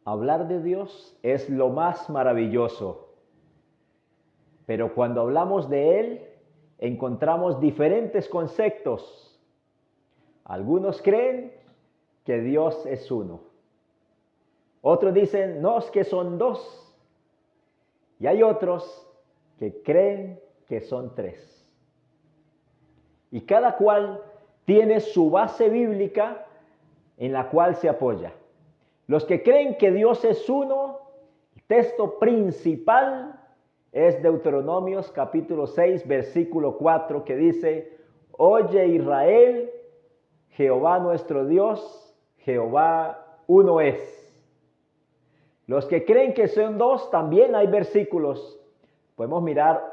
Hablar de Dios es lo más maravilloso, pero cuando hablamos de Él, encontramos diferentes conceptos. Algunos creen que Dios es uno. Otros dicen, no, es que son dos. Y hay otros que creen que son tres. Y cada cual tiene su base bíblica en la cual se apoya. Los que creen que Dios es uno, el texto principal es Deuteronomios capítulo 6, versículo 4, que dice, oye Israel, Jehová nuestro Dios, Jehová uno es. Los que creen que son dos, también hay versículos. Podemos mirar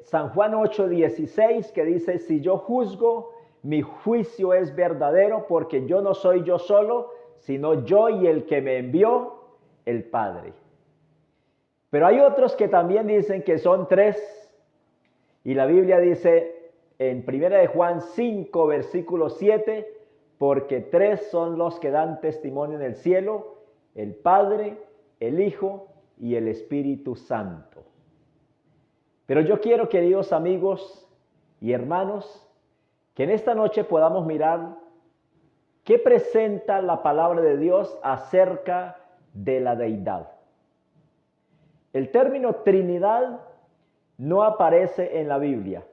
San Juan 8, 16, que dice, si yo juzgo, mi juicio es verdadero, porque yo no soy yo solo, sino yo y el que me envió, el Padre. Pero hay otros que también dicen que son tres, y la Biblia dice en 1 de Juan 5, versículo 7, porque tres son los que dan testimonio en el cielo, el Padre, el Hijo y el Espíritu Santo. Pero yo quiero, queridos amigos y hermanos, que en esta noche podamos mirar qué presenta la palabra de Dios acerca de la deidad. El término Trinidad no aparece en la Biblia,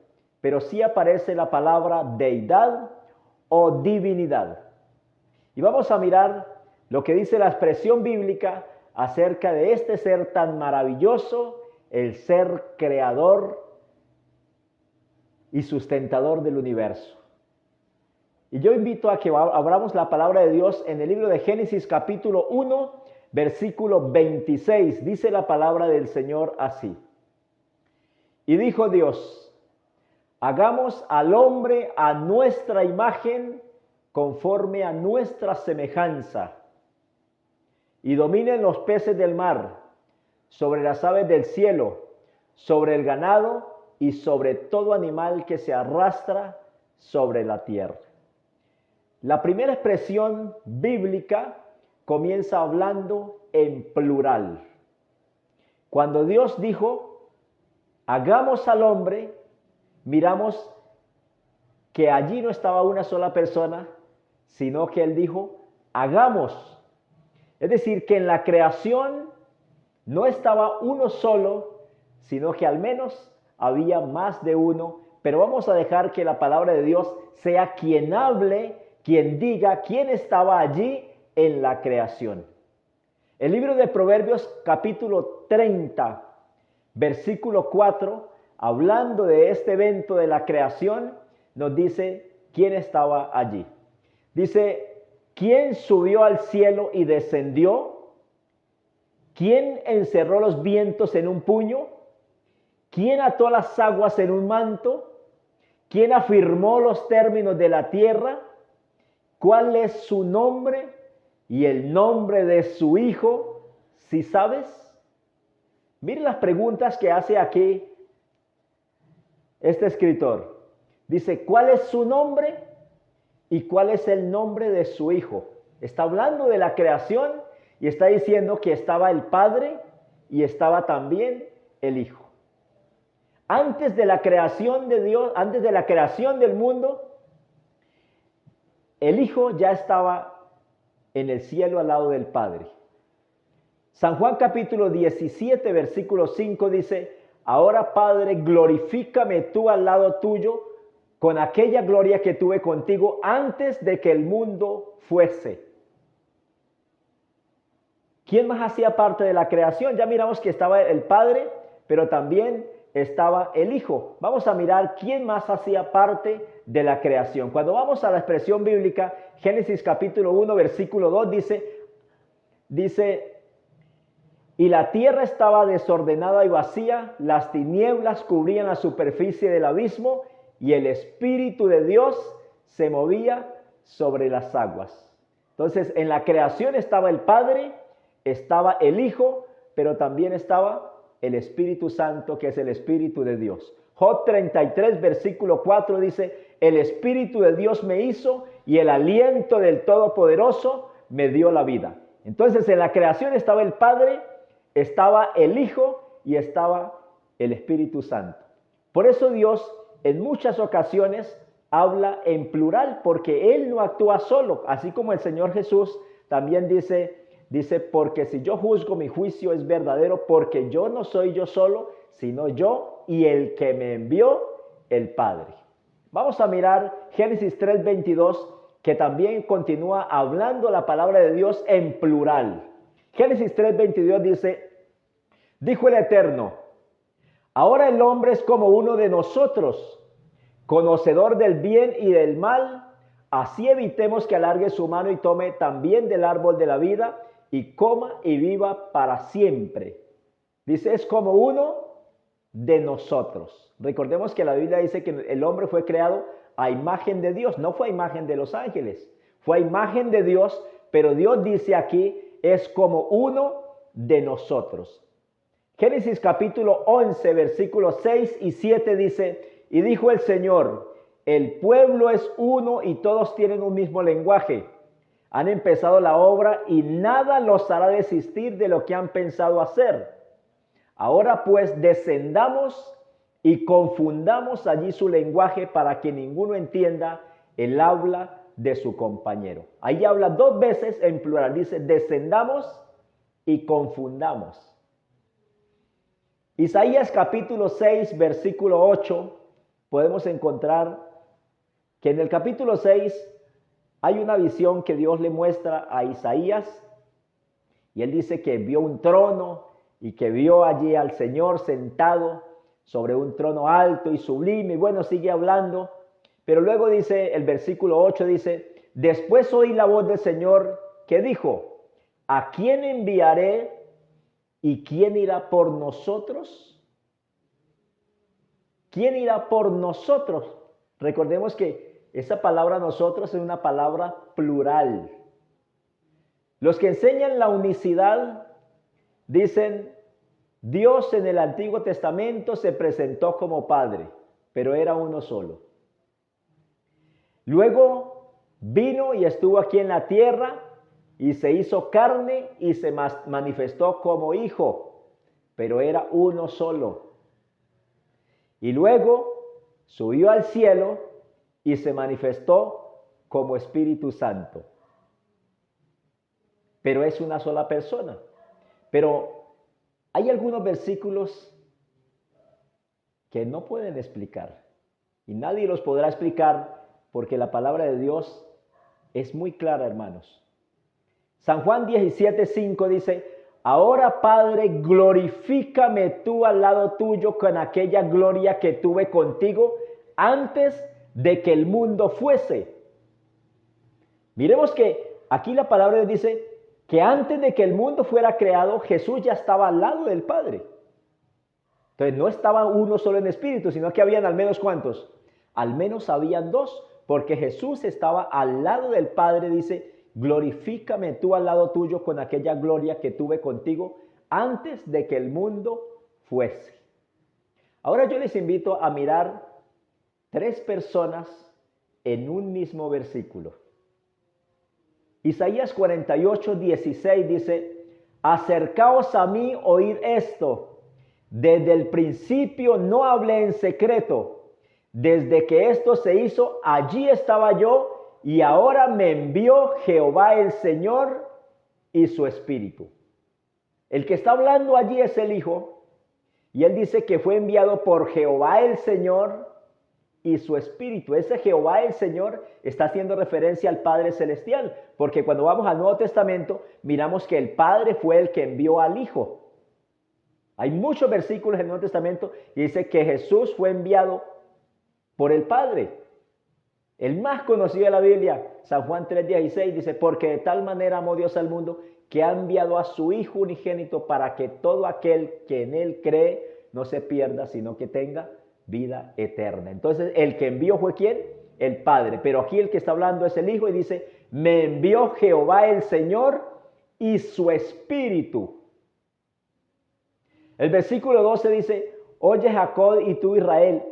pero sí aparece la palabra deidad o divinidad. Y vamos a mirar lo que dice la expresión bíblica acerca de este ser tan maravilloso, el ser creador y sustentador del universo. Y yo invito a que abramos la palabra de Dios en el libro de Génesis capítulo 1, versículo 26. Dice la palabra del Señor así. Y dijo Dios, hagamos al hombre a nuestra imagen, conforme a nuestra semejanza, y dominen los peces del mar, sobre las aves del cielo, sobre el ganado y sobre todo animal que se arrastra sobre la tierra. La primera expresión bíblica comienza hablando en plural. Cuando Dios dijo, hagamos al hombre, miramos que allí no estaba una sola persona, sino que Él dijo, hagamos. Es decir, que en la creación no estaba uno solo, sino que al menos había más de uno. Pero vamos a dejar que la palabra de Dios sea quien hable, quien diga quién estaba allí en la creación. El libro de Proverbios capítulo 30, versículo 4, hablando de este evento de la creación, nos dice quién estaba allí. Dice, ¿quién subió al cielo y descendió? ¿Quién encerró los vientos en un puño? ¿Quién ató las aguas en un manto? ¿Quién afirmó los términos de la tierra? ¿Cuál es su nombre y el nombre de su hijo? ¿Sí sabes? Miren las preguntas que hace aquí este escritor. Dice, ¿cuál es su nombre y cuál es el nombre de su hijo? Está hablando de la creación y está diciendo que estaba el Padre y estaba también el Hijo. Antes de la creación de Dios, antes de la creación del mundo, el Hijo ya estaba en el cielo al lado del Padre. San Juan capítulo 17, versículo 5 dice, ahora Padre, glorifícame tú al lado tuyo con aquella gloria que tuve contigo antes de que el mundo fuese. ¿Quién más hacía parte de la creación? Ya miramos que estaba el Padre, pero también estaba el Hijo. Vamos a mirar quién más hacía parte de la creación. Cuando vamos a la expresión bíblica, Génesis capítulo 1, versículo 2 dice, y la tierra estaba desordenada y vacía, las tinieblas cubrían la superficie del abismo, y el Espíritu de Dios se movía sobre las aguas. Entonces, en la creación estaba el Padre, estaba el Hijo, pero también estaba el Espíritu Santo, que es el Espíritu de Dios. Job 33, versículo 4 dice, el Espíritu de Dios me hizo y el aliento del Todopoderoso me dio la vida. Entonces en la creación estaba el Padre, estaba el Hijo y estaba el Espíritu Santo. Por eso Dios en muchas ocasiones habla en plural, porque Él no actúa solo, así como el Señor Jesús también dice, porque si yo juzgo, mi juicio es verdadero, porque yo no soy yo solo, sino yo y el que me envió, el Padre. Vamos a mirar Génesis 3:22, que también continúa hablando la palabra de Dios en plural. Génesis 3:22 dice, dijo el Eterno, ahora el hombre es como uno de nosotros, conocedor del bien y del mal, así evitemos que alargue su mano y tome también del árbol de la vida y coma y viva para siempre. Dice, es como uno de nosotros. Recordemos que la Biblia dice que el hombre fue creado a imagen de Dios, no fue a imagen de los ángeles, fue a imagen de Dios, pero Dios dice aquí, es como uno de nosotros. Génesis capítulo 11, versículos 6 y 7 dice, y dijo el Señor, el pueblo es uno y todos tienen un mismo lenguaje. Han empezado la obra y nada los hará desistir de lo que han pensado hacer. Ahora pues descendamos y confundamos allí su lenguaje para que ninguno entienda el habla de su compañero. Ahí habla dos veces en plural, dice descendamos y confundamos. Isaías capítulo 6, versículo 8, podemos encontrar que en el capítulo 6 hay una visión que Dios le muestra a Isaías y él dice que vio un trono y que vio allí al Señor sentado sobre un trono alto y sublime. Y bueno, sigue hablando, pero luego dice el versículo 8, dice, después oí la voz del Señor que dijo, ¿a quién enviaré y quién irá por nosotros? ¿Quién irá por nosotros? Recordemos que esa palabra nosotros es una palabra plural. Los que enseñan la unicidad dicen, Dios en el Antiguo Testamento se presentó como Padre, pero era uno solo. Luego vino y estuvo aquí en la tierra y se hizo carne y se manifestó como Hijo, pero era uno solo. Y luego subió al cielo y se manifestó como Espíritu Santo. Pero es una sola persona. Pero hay algunos versículos que no pueden explicar. Y nadie los podrá explicar porque la palabra de Dios es muy clara, hermanos. San Juan 17:5 dice, ahora Padre, glorifícame tú al lado tuyo con aquella gloria que tuve contigo antes de que el mundo fuese. Miremos que aquí la palabra dice que antes de que el mundo fuera creado, Jesús ya estaba al lado del Padre. Entonces no estaba uno solo en espíritu, sino que habían al menos ¿cuántos? Al menos habían dos, porque Jesús estaba al lado del Padre, dice, glorifícame tú al lado tuyo con aquella gloria que tuve contigo antes de que el mundo fuese. Ahora yo les invito a mirar tres personas en un mismo versículo. Isaías 48:16 dice, acercaos a mí, oíd esto. Desde el principio no hablé en secreto. Desde que esto se hizo, allí estaba yo y ahora me envió Jehová el Señor y su Espíritu. El que está hablando allí es el Hijo y él dice que fue enviado por Jehová el Señor y su Espíritu. Ese Jehová el Señor está haciendo referencia al Padre Celestial, porque cuando vamos al Nuevo Testamento miramos que el Padre fue el que envió al Hijo. Hay muchos versículos en el Nuevo Testamento y dice que Jesús fue enviado por el Padre. El más conocido de la Biblia, San Juan 3:16, dice, porque de tal manera amó Dios al mundo que ha enviado a su Hijo unigénito para que todo aquel que en él cree no se pierda, sino que tenga vida eterna. Entonces, el que envió fue ¿quién? El Padre. Pero aquí el que está hablando es el Hijo y dice, me envió Jehová el Señor y su Espíritu. El versículo 12 dice, oye Jacob y tú Israel,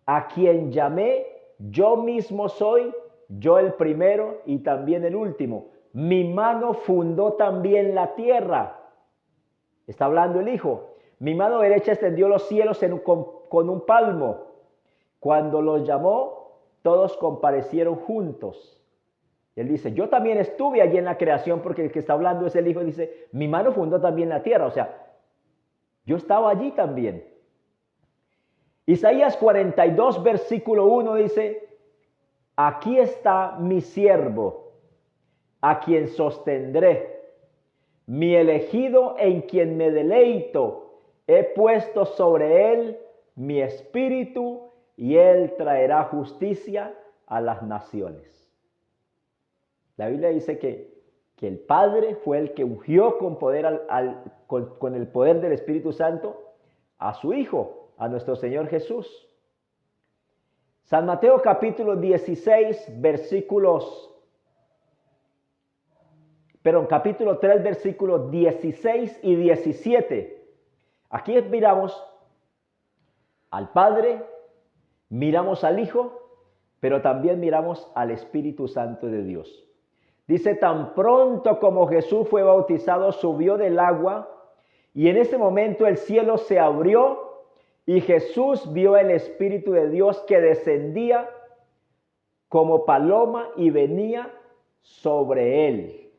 a quien llamé, yo mismo soy, yo el primero y también el último. mi mano fundó también la tierra. Está hablando el Hijo. Mi mano derecha extendió los cielos con un palmo. Cuando los llamó, todos comparecieron juntos. Él dice, yo también estuve allí en la creación, porque el que está hablando es el Hijo. Dice, mi mano fundó también la tierra. O sea, yo estaba allí también. Isaías 42, versículo 1 dice, aquí está mi siervo, a quien sostendré, mi elegido en quien me deleito. He puesto sobre él mi espíritu y él traerá justicia a las naciones. La Biblia dice que el Padre fue el que ungió con poder con el poder del Espíritu Santo a su Hijo, a nuestro Señor Jesús. San Mateo capítulo 16, capítulo 3, versículos 16 y 17. Aquí miramos al Padre, miramos al Hijo, pero también miramos al Espíritu Santo de Dios. Dice, tan pronto como Jesús fue bautizado, subió del agua, y en ese momento el cielo se abrió, y Jesús vio el Espíritu de Dios que descendía como paloma y venía sobre él.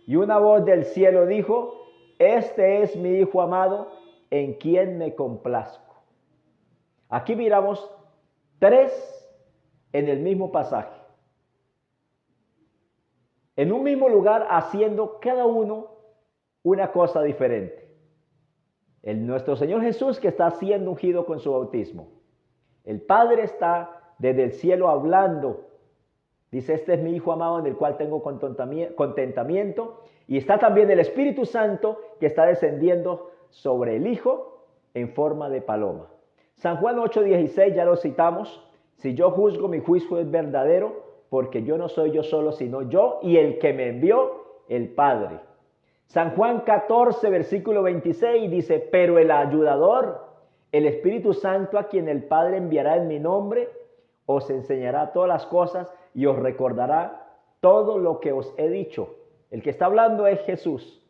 Y una voz del cielo dijo, este es mi Hijo amado, en quien me complazco. Aquí miramos tres en el mismo pasaje. En un mismo lugar, haciendo cada uno una cosa diferente. Nuestro Señor Jesús, que está siendo ungido con su bautismo. El Padre está desde el cielo hablando. Dice, este es mi Hijo amado en el cual tengo contentamiento. Y está también el Espíritu Santo que está descendiendo sobre el Hijo en forma de paloma. San Juan 8:16, ya lo citamos. Si yo juzgo, mi juicio es verdadero, porque yo no soy yo solo, sino yo y el que me envió, el Padre. San Juan 14, versículo 26 dice, pero el ayudador, el Espíritu Santo, a quien el Padre enviará en mi nombre, os enseñará todas las cosas y os recordará todo lo que os he dicho. El que está hablando es Jesús.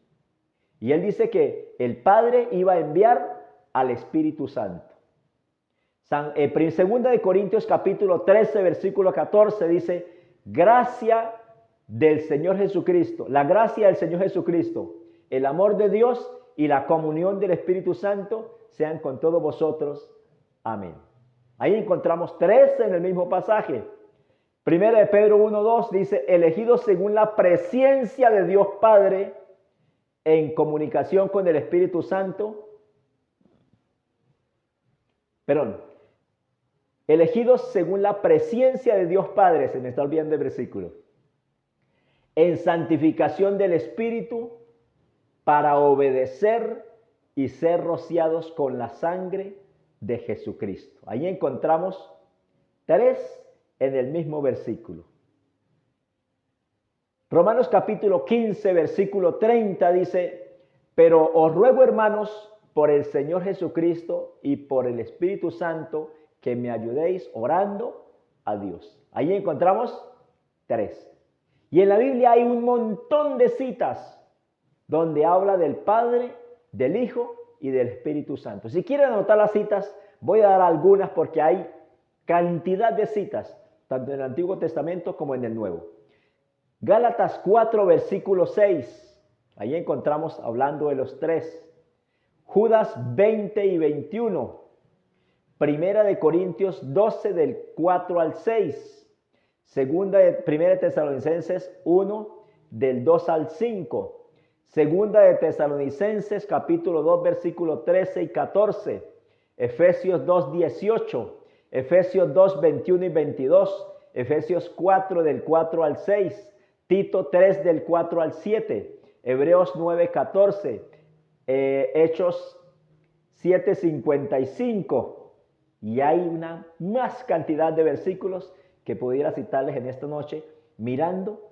Y él dice que el Padre iba a enviar al Espíritu Santo. Segunda de Corintios capítulo 13, versículo 14 dice, gracia del Señor Jesucristo, la gracia del Señor Jesucristo, el amor de Dios y la comunión del Espíritu Santo sean con todos vosotros. Amén. Ahí encontramos tres en el mismo pasaje. Primera de Pedro 1:2 dice, elegidos según la presencia de Dios Padre en comunicación con el Espíritu Santo. Elegidos según la presencia de Dios Padre, se me está olvidando el versículo, en santificación del Espíritu para obedecer y ser rociados con la sangre de Jesucristo. Ahí encontramos tres en el mismo versículo. Romanos capítulo 15, versículo 30 dice, pero os ruego, hermanos, por el Señor Jesucristo y por el Espíritu Santo, que me ayudéis orando a Dios. Ahí encontramos tres. Y en la Biblia hay un montón de citas donde habla del Padre, del Hijo y del Espíritu Santo. Si quieren anotar las citas, voy a dar algunas porque hay cantidad de citas, tanto en el Antiguo Testamento como en el Nuevo. Gálatas 4, versículo 6. Ahí encontramos hablando de los tres. Judas 20 y 21. Primera de Corintios 12 del 4 al 6. Primera de Tesalonicenses 1 del 2 al 5. Segunda de Tesalonicenses capítulo 2 versículo 13 y 14. Efesios 2, 18. Efesios 2, 21 y 22. Efesios 4 del 4 al 6. Tito 3 del 4 al 7. Hebreos 9, 14. Hechos 7, 55. Y hay una más cantidad de versículos que pudiera citarles en esta noche, mirando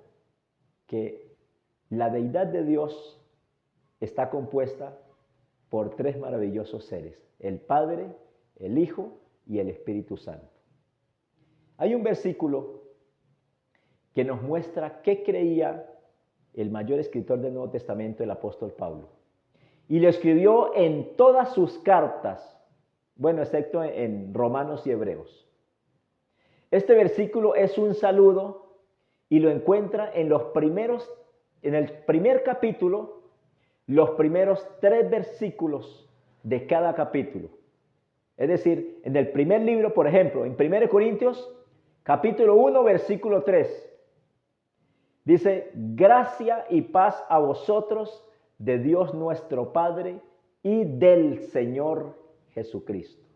que la deidad de Dios está compuesta por tres maravillosos seres, el Padre, el Hijo y el Espíritu Santo. Hay un versículo que nos muestra qué creía el mayor escritor del Nuevo Testamento, el apóstol Pablo. Y lo escribió en todas sus cartas, bueno, excepto en Romanos y Hebreos. Este versículo es un saludo y lo encuentra en el primer capítulo, los primeros 3 versículos de cada capítulo. Es decir, en el primer libro, por ejemplo, en 1 Corintios, capítulo 1, versículo 3, dice: gracia y paz a vosotros de Dios nuestro Padre y del Señor Jesucristo.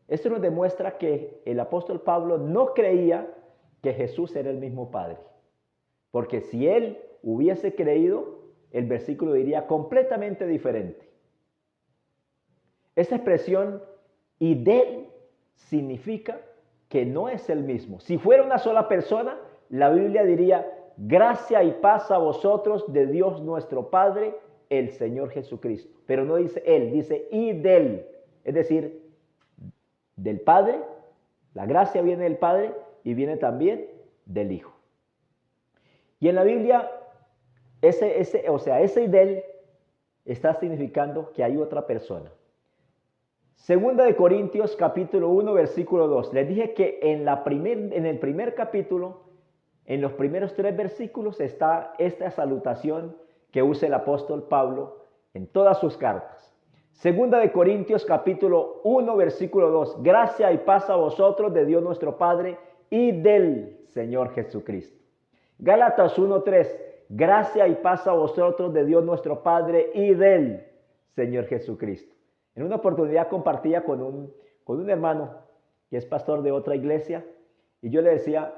Esto nos demuestra que el apóstol Pablo no creía que Jesús era el mismo Padre. Porque si él hubiese creído, el versículo diría completamente diferente. Esa expresión "y del" significa que no es el mismo. Si fuera una sola persona, la Biblia diría: gracia y paz a vosotros de Dios nuestro Padre, el Señor Jesucristo. Pero no dice él, dice "y del", es decir, del Padre. La gracia viene del Padre y viene también del Hijo. Y en la Biblia, ese "y del" está significando que hay otra persona. Segunda de Corintios capítulo 1 versículo 2. Les dije que en el primer capítulo, en los primeros 3 versículos, está esta salutación que usa el apóstol Pablo en todas sus cartas. Segunda de Corintios capítulo 1 versículo 2. Gracia y paz a vosotros de Dios nuestro Padre y del Señor Jesucristo. Gálatas 1:3. Gracia y paz a vosotros de Dios nuestro Padre y del Señor Jesucristo. En una oportunidad compartía con un hermano que es pastor de otra iglesia, y yo le decía: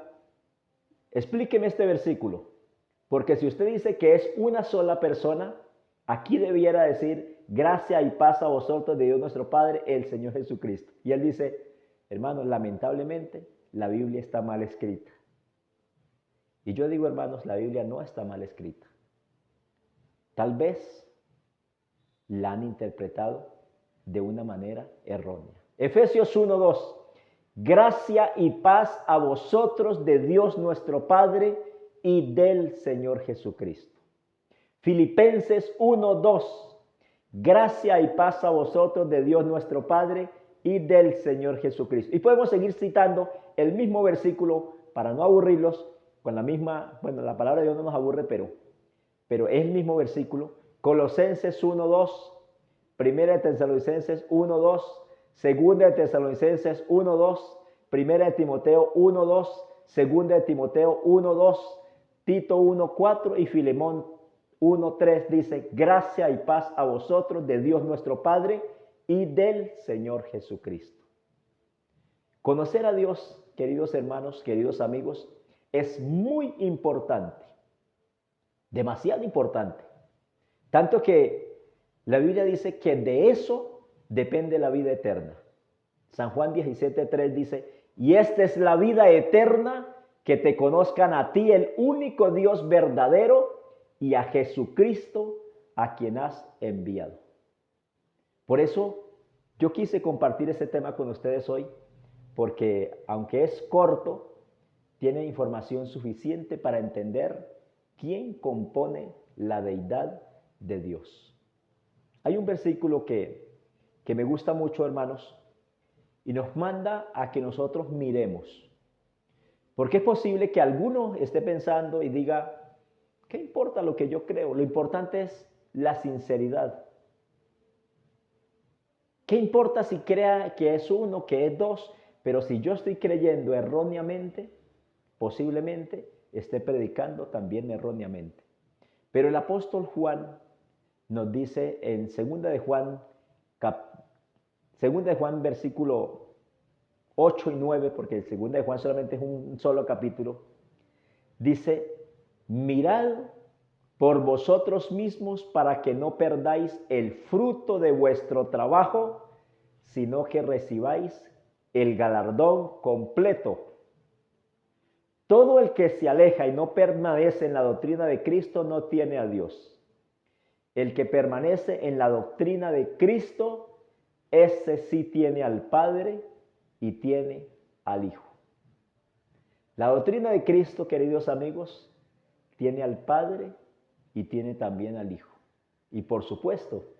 explíqueme este versículo, porque si usted dice que es una sola persona, aquí debiera decir: gracia y paz a vosotros de Dios nuestro Padre, el Señor Jesucristo. Y él dice: hermano, lamentablemente la Biblia está mal escrita. Y yo digo: hermanos, la Biblia no está mal escrita. Tal vez la han interpretado de una manera errónea. Efesios 1:2. Gracia y paz a vosotros de Dios nuestro Padre y del Señor Jesucristo. Filipenses 1:2. Gracia y paz a vosotros de Dios nuestro Padre y del Señor Jesucristo. Y podemos seguir citando el mismo versículo para no aburrirlos con la misma, la palabra de Dios no nos aburre, pero es el mismo versículo. Colosenses 1:2. Primera de Tesalonicenses 1:2, Segunda de Tesalonicenses 1:2, Primera de Timoteo 1:2, Segunda de Timoteo 1:2, Tito 1:4 y Filemón 1:3 dice: gracia y paz a vosotros de Dios nuestro Padre y del Señor Jesucristo. Conocer a Dios, queridos hermanos, queridos amigos, es muy importante, demasiado importante, tanto que la Biblia dice que de eso depende la vida eterna. San Juan 17:3 dice: y esta es la vida eterna, que te conozcan a ti, el único Dios verdadero, y a Jesucristo, a quien has enviado. Por eso yo quise compartir ese tema con ustedes hoy, porque aunque es corto, tiene información suficiente para entender quién compone la deidad de Dios. Hay un versículo que me gusta mucho, hermanos, y nos manda a que nosotros miremos. Porque es posible que alguno esté pensando y diga: ¿qué importa lo que yo creo? Lo importante es la sinceridad. ¿Qué importa si crea que es uno, que es dos? Pero si yo estoy creyendo erróneamente, posiblemente esté predicando también erróneamente. Pero el apóstol Juan nos dice en 2 de Juan versículo 8 y 9, porque el 2 de Juan solamente es un solo capítulo, dice: mirad por vosotros mismos para que no perdáis el fruto de vuestro trabajo, sino que recibáis el galardón completo. Todo el que se aleja y no permanece en la doctrina de Cristo no tiene a Dios. El que permanece en la doctrina de Cristo, ese sí tiene al Padre y tiene al Hijo. La doctrina de Cristo, queridos amigos, tiene al Padre y tiene también al Hijo. Y por supuesto,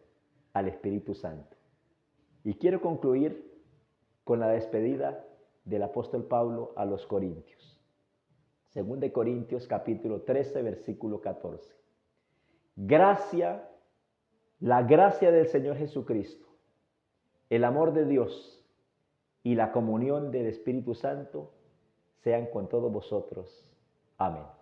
al Espíritu Santo. Y quiero concluir con la despedida del apóstol Pablo a los Corintios. Según de Corintios capítulo 13, versículo 14. La gracia del Señor Jesucristo, el amor de Dios y la comunión del Espíritu Santo sean con todos vosotros. Amén.